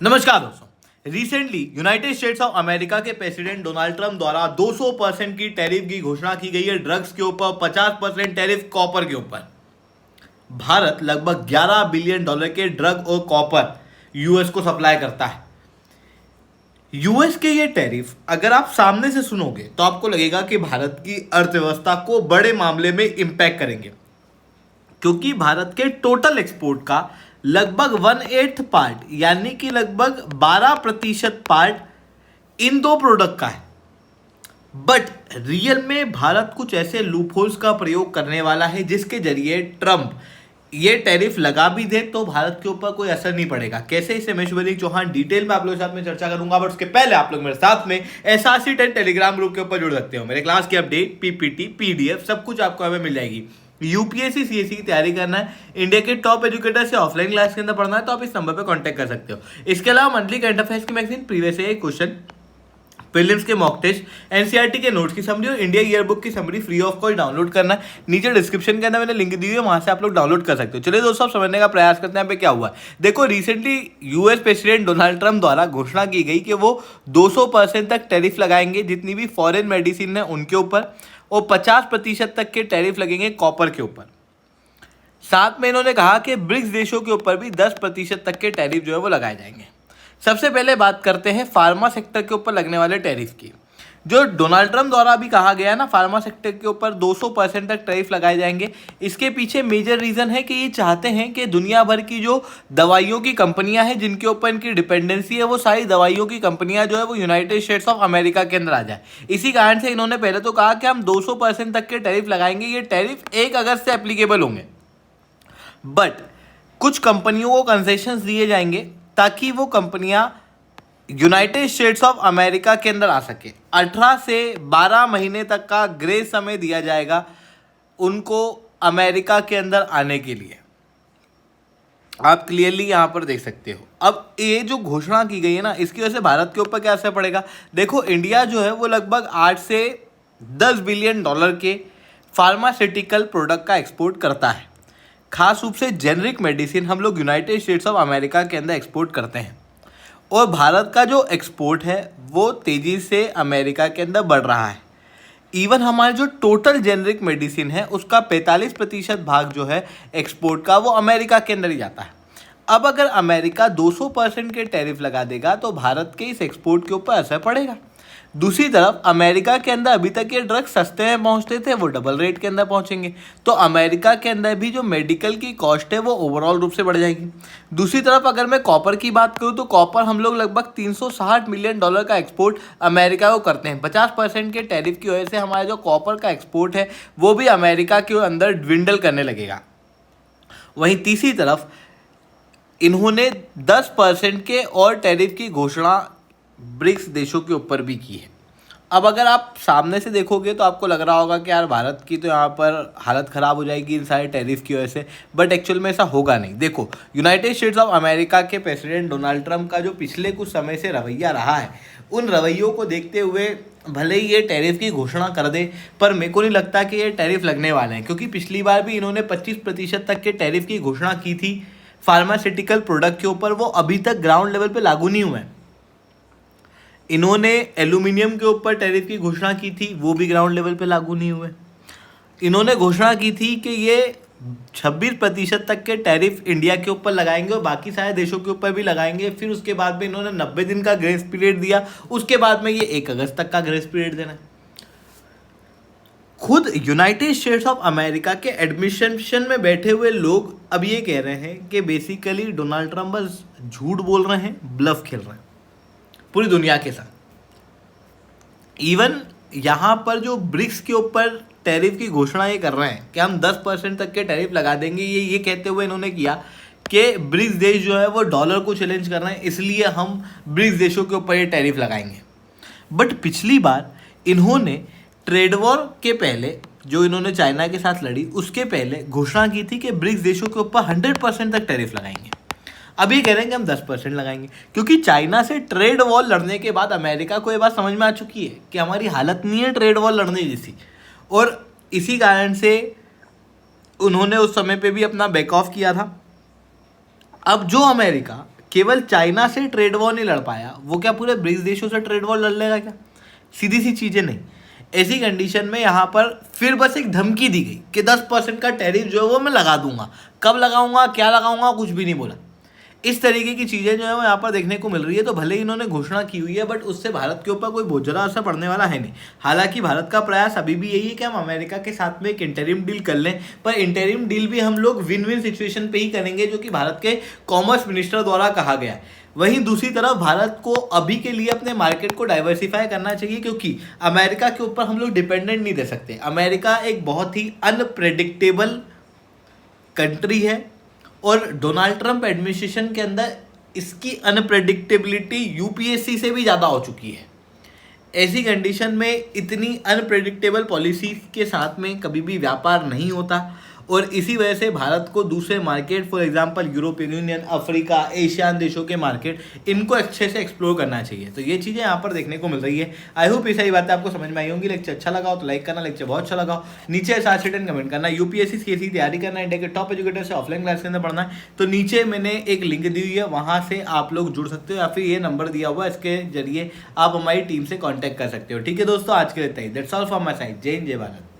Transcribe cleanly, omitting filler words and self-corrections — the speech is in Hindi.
नमस्कार दोस्तों। Recently United states of America के प्रेसिडेंट डोनाल्ड ट्रंप द्वारा 200% की टैरिफ की घोषणा की गई है ड्रग्स के ऊपर, 50% टैरिफ कॉपर के ऊपर। भारत लगभग $11 बिलियन के ड्रग और कॉपर यूएस को सप्लाई करता है। यूएस के ये टैरिफ अगर आप सामने से सुनोगे तो आपको लगेगा कि भारत की अर्थव्यवस्था को बड़े मामले में इंपैक्ट करेंगे, क्योंकि भारत के टोटल एक्सपोर्ट का लगभग 1/8 पार्ट यानी कि लगभग 12% पार्ट इन दो प्रोडक्ट का है। बट रियल में भारत कुछ ऐसे लूपहोल्स का प्रयोग करने वाला है जिसके जरिए ट्रंप ये टैरिफ लगा भी दे तो भारत के ऊपर कोई असर नहीं पड़ेगा। कैसे, इसे मैं शिवलिंग चौहान डिटेल में आप लोगों के साथ में चर्चा करूंगा। बट उसके पहले आप लोग मेरे साथ में एसआरसी 10 टेलीग्राम ग्रुप के ऊपर जुड़ सकते हो। मेरे क्लास की अपडेट, पीपीटी, पीडीएफ सब कुछ आपको हमें मिल जाएगी। यूपीएससी सीएससी की तैयारी करना है, इंडिया के टॉप एजुकेटर से ऑफलाइन क्लास के अंदर पढ़ना है तो आप इस नंबर पे कांटेक्ट कर सकते हो। इसके अलावा मंथली करंट अफेयर्स की magazine, previous year question, prelims के मॉक टेस्ट, एनसीईआरटी के नोट्स की समरी और इंडिया ईयर बुक की summary free of cost download करना है। नीचे डिस्क्रिप्शन के अंदर मैंने लिंक दी हुई है, वहां से आप लोग डाउनलोड कर सकते हो। चलिए दोस्तों, आप समझने का प्रयास करते हैं यहाँ पे क्या हुआ है। देखो, recently US president Donald Trump द्वारा घोषणा की गई कि वो 200% तक टैरिफ लगाएंगे जितनी भी फॉरेन मेडिसिन है उनके ऊपर, और 50% तक के टैरिफ लगेंगे कॉपर के ऊपर। साथ में इन्होंने कहा कि ब्रिक्स देशों के ऊपर भी 10% तक के टैरिफ जो है वो लगाए जाएंगे। सबसे पहले बात करते हैं फार्मा सेक्टर के ऊपर लगने वाले टैरिफ की। जो डोनाल्ड ट्रंप द्वारा भी कहा गया ना, फार्मा सेक्टर के ऊपर 200% तक टैरिफ लगाए जाएंगे। इसके पीछे मेजर रीजन है कि ये चाहते हैं कि दुनिया भर की जो दवाइयों की कंपनियां हैं जिनके ऊपर इनकी डिपेंडेंसी है, वो सारी दवाइयों की कंपनियां जो है वो यूनाइटेड स्टेट्स ऑफ अमेरिका के अंदर आ जाए। इसी कारण से इन्होंने पहले तो कहा कि हम 200% तक के टैरिफ लगाएंगे। ये टैरिफ 1 अगस्त से एप्लीकेबल होंगे, बट कुछ कंपनियों को कंसेशंस दिए जाएंगे ताकि वो कंपनियां यूनाइटेड स्टेट्स ऑफ अमेरिका के अंदर आ सके। 18 से 12 महीने तक का ग्रेस समय दिया जाएगा उनको अमेरिका के अंदर आने के लिए। आप क्लियरली यहां पर देख सकते हो। अब ये जो घोषणा की गई है ना, इसकी वजह से भारत के ऊपर क्या असर पड़ेगा। देखो, इंडिया जो है वो लगभग 8 से 10 बिलियन डॉलर के फार्मास्यूटिकल प्रोडक्ट का एक्सपोर्ट करता है। खास रूप से जेनरिक मेडिसिन हम लोग यूनाइटेड स्टेट्स ऑफ अमेरिका के अंदर एक्सपोर्ट करते हैं, और भारत का जो एक्सपोर्ट है वो तेज़ी से अमेरिका के अंदर बढ़ रहा है। इवन हमारे जो टोटल जेनरिक मेडिसिन है उसका 45% भाग जो है एक्सपोर्ट का वो अमेरिका के अंदर ही जाता है। अब अगर अमेरिका 200% के टैरिफ लगा देगा तो भारत के इस एक्सपोर्ट के ऊपर असर पड़ेगा। दूसरी तरफ अमेरिका के अंदर अभी तक ये ड्रग्स सस्ते में पहुंचते थे, वो डबल रेट के अंदर पहुंचेंगे, तो अमेरिका के अंदर भी जो मेडिकल की कॉस्ट है वो ओवरऑल रूप से बढ़ जाएगी। दूसरी तरफ अगर मैं कॉपर की बात करूं तो कॉपर हम लोग लगभग $360 मिलियन का एक्सपोर्ट अमेरिका को करते हैं। 50% के टैरिफ की वजह से हमारा जो कॉपर का एक्सपोर्ट है वो भी अमेरिका के अंदर ड्विंडल करने लगेगा। वहीं तीसरी तरफ इन्होंने 10% के और टैरिफ की घोषणा ब्रिक्स देशों के ऊपर भी की है। अब अगर आप सामने से देखोगे तो आपको लग रहा होगा कि यार भारत की तो यहाँ पर हालत ख़राब हो जाएगी इन सारे टैरिफ की वजह से, बट एक्चुअल में ऐसा होगा नहीं। देखो, यूनाइटेड स्टेट्स ऑफ अमेरिका के प्रेसिडेंट डोनाल्ड ट्रंप का जो पिछले कुछ समय से रवैया रहा है, उन रवैयों को देखते हुए भले ही ये टैरिफ की घोषणा कर दे, पर मेरे को नहीं लगता कि ये टैरिफ लगने वाले हैं, क्योंकि पिछली बार भी इन्होंने 25% तक के टैरिफ की घोषणा की थी फार्मास्यूटिकल प्रोडक्ट के ऊपर। वो अभी तक ग्राउंड लेवल पर लागू नहीं हुए हैं। इन्होंने एल्यूमिनियम के ऊपर टैरिफ की घोषणा की थी, वो भी ग्राउंड लेवल पे लागू नहीं हुए। इन्होंने घोषणा की थी कि ये 26% तक के टैरिफ इंडिया के ऊपर लगाएंगे और बाकी सारे देशों के ऊपर भी लगाएंगे। फिर उसके बाद में इन्होंने 90 दिन का ग्रेस पीरियड दिया, उसके बाद में ये 1 अगस्त तक का ग्रेस पीरियड देना है। खुद यूनाइटेड स्टेट्स ऑफ अमेरिका के एडमिनिस्ट्रेशन में बैठे हुए लोग अब ये कह रहे हैं कि बेसिकली डोनाल्ड ट्रंप बस झूठ बोल रहे हैं, ब्लफ खेल रहे हैं पूरी दुनिया के साथ। इवन यहाँ पर जो ब्रिक्स के ऊपर टैरिफ की घोषणा ये कर रहे हैं कि हम 10% तक के टैरिफ लगा देंगे, ये कहते हुए इन्होंने किया कि ब्रिक्स देश जो है वो डॉलर को चैलेंज कर रहे हैं, इसलिए हम ब्रिक्स देशों के ऊपर ये टैरिफ लगाएंगे। बट पिछली बार इन्होंने ट्रेड वॉर के पहले जो इन्होंने चाइना के साथ लड़ी, उसके पहले घोषणा की थी कि ब्रिक्स देशों के ऊपर 100% तक टैरिफ लगाएंगे। अब ये कह रहे हैं कि हम 10% लगाएंगे, क्योंकि चाइना से ट्रेड वॉर लड़ने के बाद अमेरिका को ये बात समझ में आ चुकी है कि हमारी हालत नहीं है ट्रेड वॉर लड़ने जैसी, और इसी कारण से उन्होंने उस समय पे भी अपना बैक ऑफ किया था। अब जो अमेरिका केवल चाइना से ट्रेड वॉर नहीं लड़ पाया, वो क्या पूरे ब्रिक्स देशों से ट्रेड वॉर लड़ लेगा क्या? सीधी सी चीज़ें नहीं। ऐसी कंडीशन में यहाँ पर फिर बस एक धमकी दी गई कि 10% का टैरिफ जो है वो मैं लगा दूंगा। कब लगाऊंगा, क्या लगाऊंगा, कुछ भी नहीं बोला। इस तरीके की चीज़ें जो है वो यहाँ पर देखने को मिल रही है। तो भले ही इन्होंने घोषणा की हुई है, बट उससे भारत के ऊपर कोई बहुत ज़्यादा असर पड़ने वाला है नहीं। हालांकि भारत का प्रयास अभी भी यही है कि हम अमेरिका के साथ में एक इंटरिम डील कर लें, पर इंटरिम डील भी हम लोग विन विन सिचुएशन पे ही करेंगे, जो कि भारत के कॉमर्स मिनिस्टर द्वारा कहा गया है। वहीं दूसरी तरफ भारत को अभी के लिए अपने मार्केट को डाइवर्सिफाई करना चाहिए, क्योंकि अमेरिका के ऊपर हम लोग डिपेंडेंट नहीं रह सकते। अमेरिका एक बहुत ही अनप्रेडिक्टेबल कंट्री है, और डोनाल्ड ट्रंप एडमिनिस्ट्रेशन के अंदर इसकी अनप्रेडिक्टेबिलिटी यूपीएससी से भी ज़्यादा हो चुकी है। ऐसी कंडीशन में इतनी अनप्रेडिक्टेबल पॉलिसी के साथ में कभी भी व्यापार नहीं होता, और इसी वजह से भारत को दूसरे market, for example European Union, Africa, ASEAN देशों के मार्केट, इनको अच्छे से एक्सप्लोर करना चाहिए। तो ये चीज़ें यहाँ पर देखने को मिल रही है। आई होप ये सारी बातें आपको समझ में आई होंगी। लेक्चर अच्छा लगा हो तो लाइक करना, लेक्चर बहुत अच्छा लगा हो नीचे साथ रिटर्न कमेंट करना। यूपीएससी सीएससी तैयारी करना है, इंडिया के टॉप एजुकेटर से ऑफलाइन क्लास के अंदर पढ़ना है, तो नीचे मैंने एक लिंक दी हुई है, वहाँ से आप लोग जुड़ सकते हो, या फिर ये नंबर दिया हुआ है, इसके जरिए आप हमारी टीम से कॉन्टैक्ट कर सकते हो। ठीक है दोस्तों, आज के लिए इतना ही। That's all from my side. Jai Hind, जय भारत।